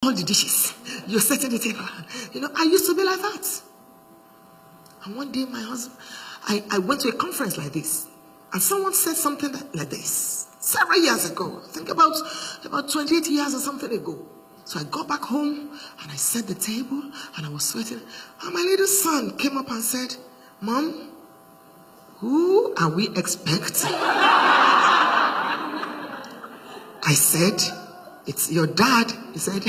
all the dishes. You're setting the table. You know, I used to be like that. And one day my husband, I went to a conference like this, and someone said something like this several years ago. I think about 28 years or something ago. So I got back home and I set the table and I was sweating. And my little son came up and said, "Mom, who are we expecting?" I said, "It's your dad." He said,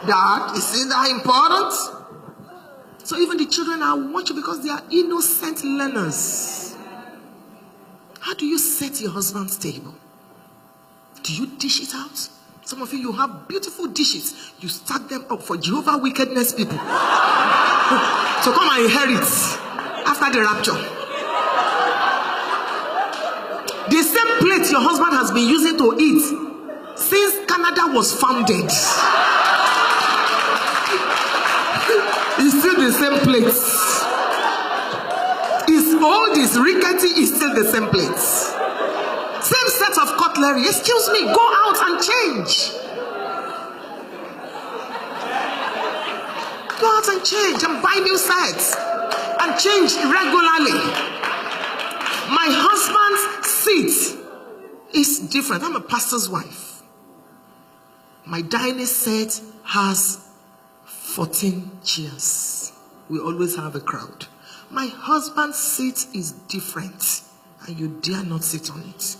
"Dad, is it that important?" So even the children are watching because they are innocent learners. How do you set your husband's table? Do you dish it out? Some of you have beautiful dishes. You stack them up for Jehovah wickedness people. So come and inherit after the rapture. The same plate your husband has been using to eat since Canada was founded. It's still the same plate. It's old, it's rickety, it's still the same plate. Same set of cutlery. Excuse me, go out and change. Go out and change and buy new sets and change regularly. My husband's seat is different. I'm a pastor's wife. My dining set has 14 chairs. We always have a crowd. My husband's seat is different, and you dare not sit on it.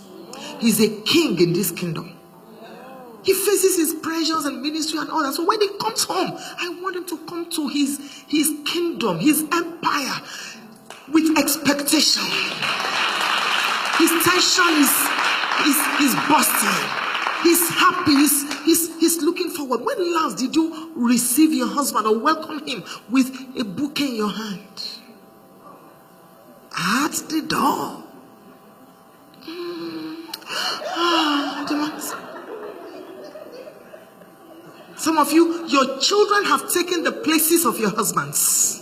He's a king in this kingdom. He faces his pressures and ministry and all that. So when he comes home, I want him to come to his kingdom, his empire, with expectation. His tension is bursting. He's happy. He's looking forward. When last did you receive your husband or welcome him with a bouquet in your hand? At the door. Some of you, your children have taken the places of your husbands.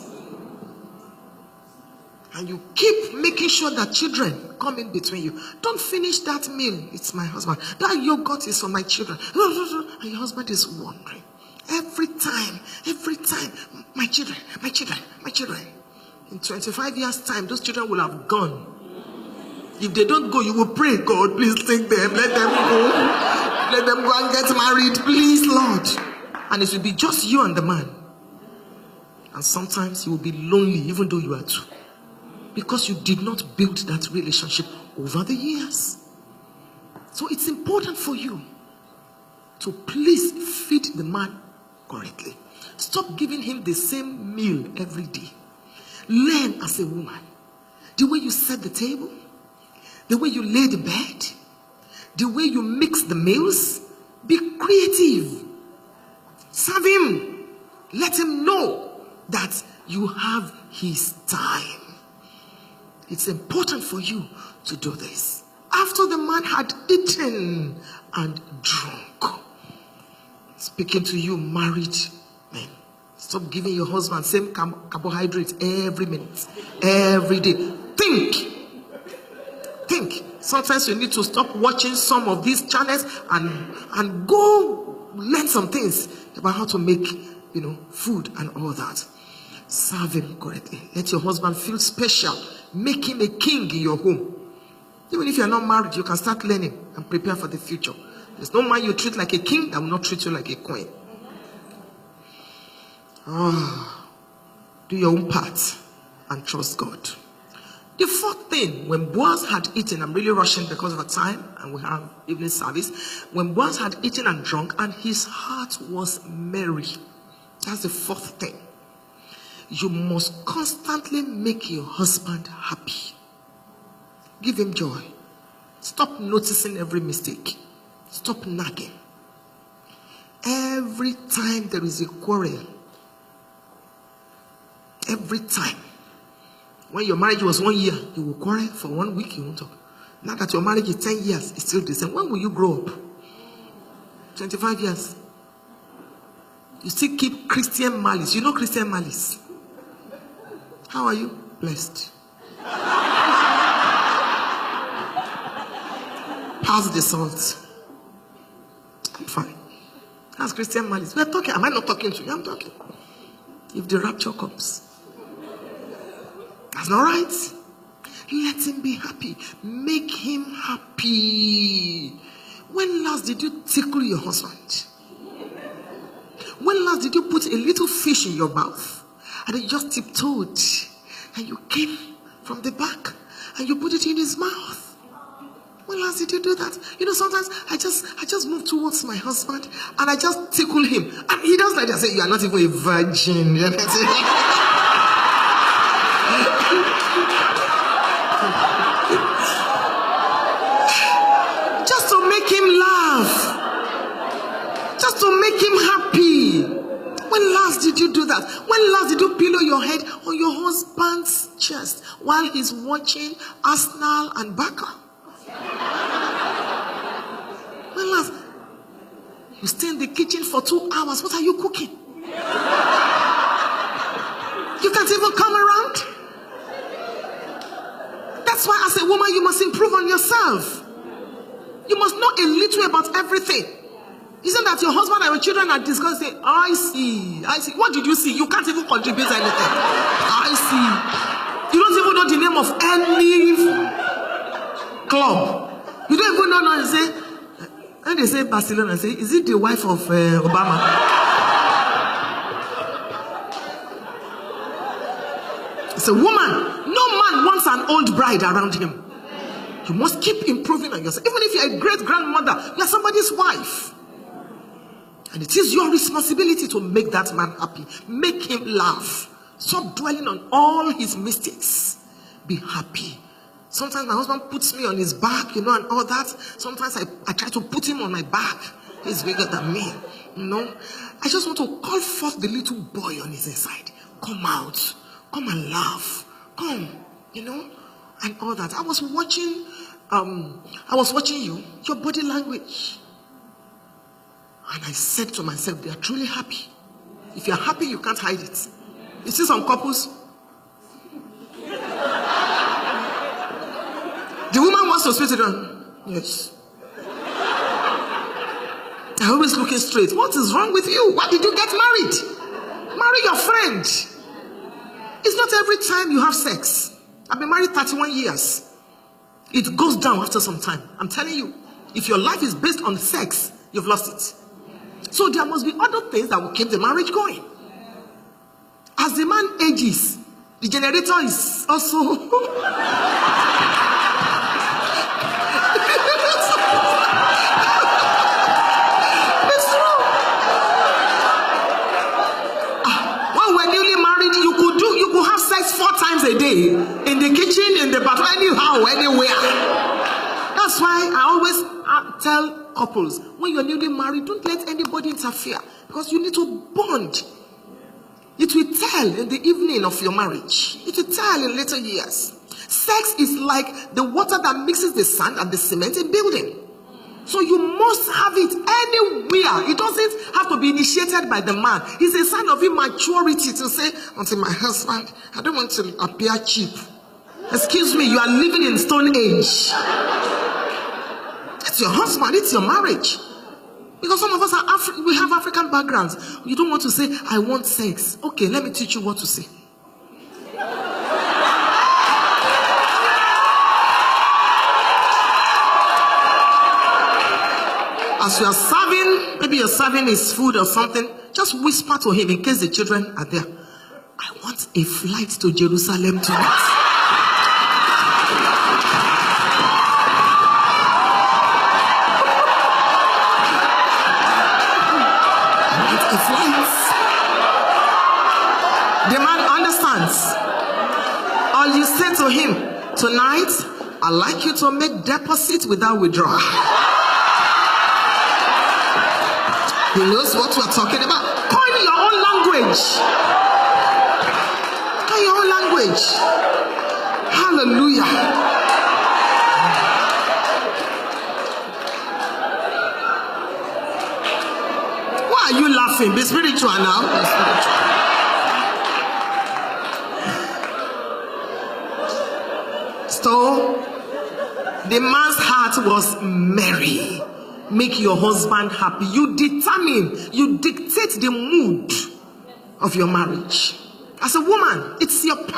And you keep making sure that children come in between you. Don't finish that meal. It's my husband. That yogurt is for my children. And your husband is wondering. Every time, my children. In 25 years' time, those children will have gone. If they don't go, you will pray, "God, please take them. Let them go. Let them go and get married. Please, Lord." And it will be just you and the man. And sometimes you will be lonely, even though you are two. Because you did not build that relationship over the years. So it's important for you to please feed the man correctly. Stop giving him the same meal every day. Learn as a woman. The way you set the table, the way you lay the bed, the way you mix the meals. Be creative. Serve him. Let him know that you have his time. It's important for you to do this. After the man had eaten and drunk. Speaking to you married men. Stop giving your husband same carbohydrates every minute, every day. Think. Sometimes you need to stop watching some of these channels and go learn some things about how to make, food and all that. Serve him correctly. Let your husband feel special. Make him a king in your home. Even if you are not married, you can start learning and prepare for the future. There's no man you treat like a king that will not treat you like a queen. Do your own part and trust God. The fourth thing, when Boaz had eaten, I'm really rushing because of the time and we have evening service. When Boaz had eaten and drunk and his heart was merry. That's the fourth thing. You must constantly make your husband happy. Give him joy. Stop noticing every mistake. Stop nagging. Every time there is a quarrel, every time. When your marriage was 1 year, you will quarrel for 1 week, you won't talk. Now that your marriage is 10 years, it's still the same. When will you grow up? 25 years. You still keep Christian malice. You know Christian malice. How are you? Blessed. Pass the salt. I'm fine. That's Christian malice. We're talking. Am I not talking to you? I'm talking. If the rapture comes, that's not right. Let him be happy. Make him happy. When last did you tickle your husband? When last did you put a little fish in your mouth and he just tiptoed and you came from the back and you put it in his mouth? When last did you do that? You know, sometimes I just move towards my husband and I just tickle him. And he does like that. I say, you are not even a virgin. Just to make him laugh. Just to make him happy. When last did you do that? When last did you pillow your head on your husband's chest while he's watching Arsenal and Barca? When last? You stay in the kitchen for 2 hours. What are you cooking? You can't even come around. That's why as a woman you must improve on yourself. You must know a little about everything. Isn't that your husband and your children are discussing? I see. What did you see? You can't even contribute anything. I see. You don't even know the name of any club. You don't even know. And they say Barcelona, say, is it the wife of Obama? It's a woman. No man wants an old bride around him. You must keep improving on yourself. Even if you're a great grandmother, you're somebody's wife. And it is your responsibility to make that man happy. Make him laugh. Stop dwelling on all his mistakes. Be happy. Sometimes my husband puts me on his back, and all that. Sometimes I try to put him on my back. He's bigger than me, I just want to call forth the little boy on his inside. Come out. Come and laugh. Come, and all that. I was watching you, your body language. And I said to myself, they are truly happy. If you're happy, you can't hide it. You see some couples? The woman wants to speak to them. Yes. They're always looking straight. What is wrong with you? Why did you get married? Marry your friend. It's not every time you have sex. I've been married 31 years. It goes down after some time. I'm telling you, if your life is based on sex, you've lost it. So there must be other things that will keep the marriage going. As the man ages, the generator is also... It's true. When we're newly married, you could have sex 4 times a day. In the kitchen, in the bathroom, anyhow, anywhere. That's why I always tell couples, when you're newly married, don't let anybody interfere, because you need to bond. It will tell in the evening of your marriage. It will tell in later years. Sex is like the water that mixes the sand and the cement in building. So you must have it anywhere. It doesn't have to be initiated by the man. It's a sign of immaturity to say, until my husband, I don't want to appear cheap. Excuse me, you are living in Stone Age. It's your husband, it's your marriage. Because some of us we have African backgrounds. You don't want to say, I want sex. Okay, let me teach you what to say. As you are serving, maybe you're serving his food or something, just whisper to him in case the children are there. I want a flight to Jerusalem tonight. The man understands. Or you say to him, tonight, I'd like you to make deposit without withdrawal. He knows what we're talking about. Coin your own language. Coin your own language. Hallelujah. Why are you laughing? Be spiritual now. Be spiritual. So, the man's heart was merry. make your husband happy. You determine, you dictate the mood of your marriage. As a woman, it's your part.